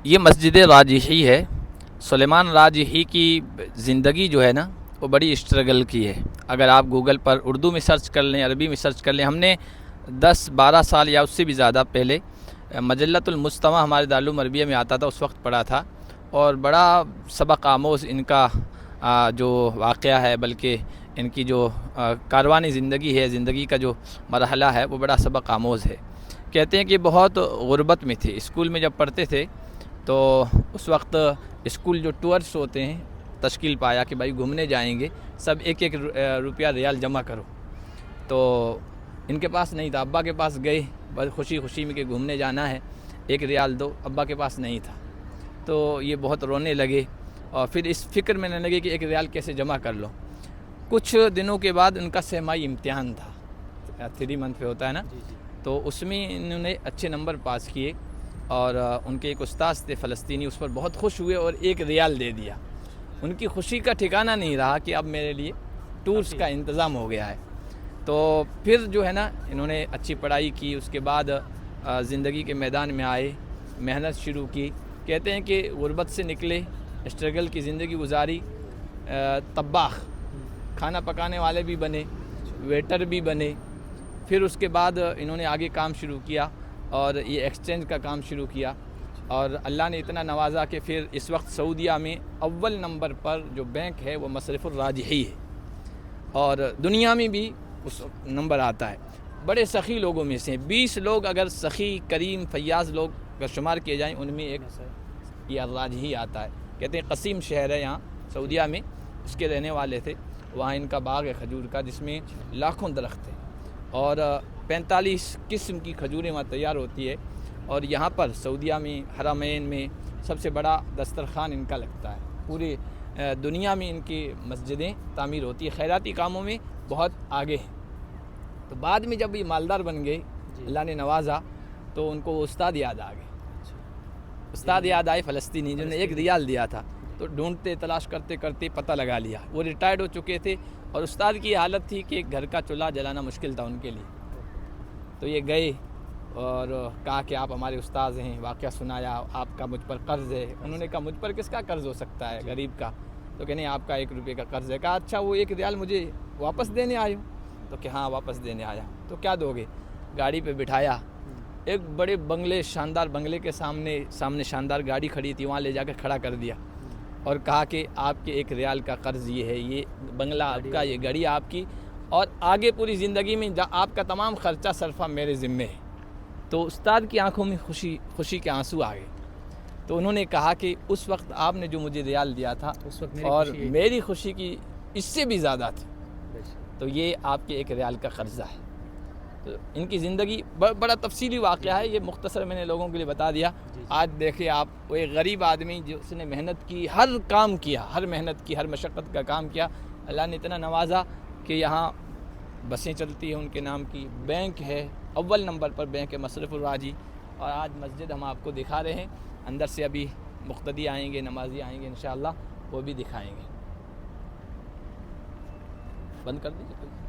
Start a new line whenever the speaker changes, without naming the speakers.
یہ مسجد راجحی ہے۔ سلیمان راجحی کی زندگی جو ہے نا وہ بڑی اسٹرگل کی ہے۔ اگر آپ گوگل پر اردو میں سرچ کر لیں، عربی میں سرچ کر لیں، ہم نے 10-12 سال یا اس سے بھی زیادہ پہلے مجلۃ المجتمع ہمارے دارالعلوم عربیہ میں آتا تھا، اس وقت پڑھا تھا، اور بڑا سبق آموز ان کا جو واقعہ ہے، بلکہ ان کی جو کاروانی زندگی ہے، زندگی کا جو مرحلہ ہے وہ بڑا سبق آموز ہے۔ کہتے ہیں کہ بہت غربت میں تھے، اسکول میں جب پڑھتے تھے تو اس وقت اسکول جو ٹورس ہوتے ہیں تشکیل پایا کہ بھائی گھومنے جائیں گے، سب ایک ایک روپیہ ریال جمع کرو، تو ان کے پاس نہیں تھا۔ ابا کے پاس گئے بس خوشی خوشی میں کہ گھومنے جانا ہے، 1 ریال دو، ابا کے پاس نہیں تھا، تو یہ بہت رونے لگے اور پھر اس فکر میں نہ لگے کہ 1 ریال کیسے جمع کر لو۔ کچھ دنوں کے بعد ان کا سیمائی امتحان تھا، 3 منتھ پہ ہوتا ہے نا، تو اس میں انہوں نے اچھے نمبر پاس کیے، اور ان کے ایک استاد تھے فلسطینی، اس پر بہت خوش ہوئے اور 1 ریال دے دیا۔ ان کی خوشی کا ٹھکانہ نہیں رہا کہ اب میرے لیے ٹورس کا انتظام ہو گیا ہے۔ تو پھر جو ہے نا انہوں نے اچھی پڑھائی کی، اس کے بعد زندگی کے میدان میں آئے، محنت شروع کی۔ کہتے ہیں کہ غربت سے نکلے، اسٹرگل کی زندگی گزاری، طباخ، کھانا پکانے والے بھی بنے، ویٹر بھی بنے، پھر اس کے بعد انہوں نے آگے کام شروع کیا اور یہ ایکسچینج کا کام شروع کیا، اور اللہ نے اتنا نوازا کہ پھر اس وقت سعودیہ میں اول نمبر پر جو بینک ہے وہ مصرف الراجحی ہے، اور دنیا میں بھی اس نمبر آتا ہے۔ بڑے سخی لوگوں میں سے 20 لوگ اگر سخی، کریم، فیاض لوگ اگر شمار کیے جائیں، ان میں ایک یہ الراجحی آتا ہے۔ کہتے ہیں قصیم شہر ہے یہاں سعودیہ میں، اس کے رہنے والے تھے، وہاں ان کا باغ ہے کھجور کا جس میں لاکھوں درخت ہیں، اور 45 قسم کی کھجوریں وہاں تیار ہوتی ہے، اور یہاں پر سعودیہ میں حرمین میں سب سے بڑا دسترخوان ان کا لگتا ہے۔ پوری دنیا میں ان کی مسجدیں تعمیر ہوتی ہے، خیراتی کاموں میں بہت آگے ہیں۔ تو بعد میں جب یہ مالدار بن گئے، اللہ نے نوازا، تو ان کو وہ استاد یاد آ گئے۔ استاد یاد آئے فلسطینی، جنہوں نے 1 ریال دیا تھا، تو ڈھونڈتے تلاش کرتے کرتے پتہ لگا لیا۔ وہ ریٹائرڈ ہو چکے تھے، اور استاد کی حالت تھی کہ گھر کا چولہا جلانا مشکل تھا ان کے لیے۔ تو یہ گئے اور کہا کہ آپ ہمارے استاذ ہیں، واقعہ سنایا، آپ کا مجھ پر قرض ہے۔ انہوں نے کہا مجھ پر کس کا قرض ہو سکتا ہے، غریب کا؟ تو کہ نہیں، آپ کا 1 روپے کا قرض ہے۔ کہا اچھا، وہ 1 ریال مجھے واپس دینے آئے ہو؟ تو کہ ہاں واپس دینے آیا ہوں۔ تو کیا دو گے؟ گاڑی پہ بٹھایا، ایک بڑے بنگلے، شاندار بنگلے کے سامنے شاندار گاڑی کھڑی تھی، وہاں لے جا کے کھڑا کر دیا، اور کہا کہ آپ کے 1 ریال کا قرض یہ ہے، یہ بنگلہ آپ کا، یہ گاڑی آپ کی، اور آگے پوری زندگی میں آپ کا تمام خرچہ صرفہ میرے ذمے ہے۔ تو استاد کی آنکھوں میں خوشی کے آنسو آ گئے۔ تو انہوں نے کہا کہ اس وقت آپ نے جو مجھے ریال دیا تھا، اور میری خوشی کی اس سے بھی زیادہ تھی، تو یہ آپ کے 1 ریال کا قرضہ ہے۔ تو ان کی زندگی بڑا تفصیلی واقعہ ہے، یہ مختصر میں نے لوگوں کے لیے بتا دیا۔ آج دیکھیں آپ، وہ ایک غریب آدمی جس نے محنت کی، ہر کام کیا، ہر محنت کی، ہر مشقت کا کام کیا، اللہ نے اتنا نوازا کہ یہاں بسیں چلتی ہیں ان کے نام کی، بینک ہے، اول نمبر پر بینک ہے مصرف الراجی، اور آج مسجد ہم آپ کو دکھا رہے ہیں، اندر سے ابھی مقتدی آئیں گے، نمازی آئیں گے انشاءاللہ، وہ بھی دکھائیں گے۔ بند کر دیجیے۔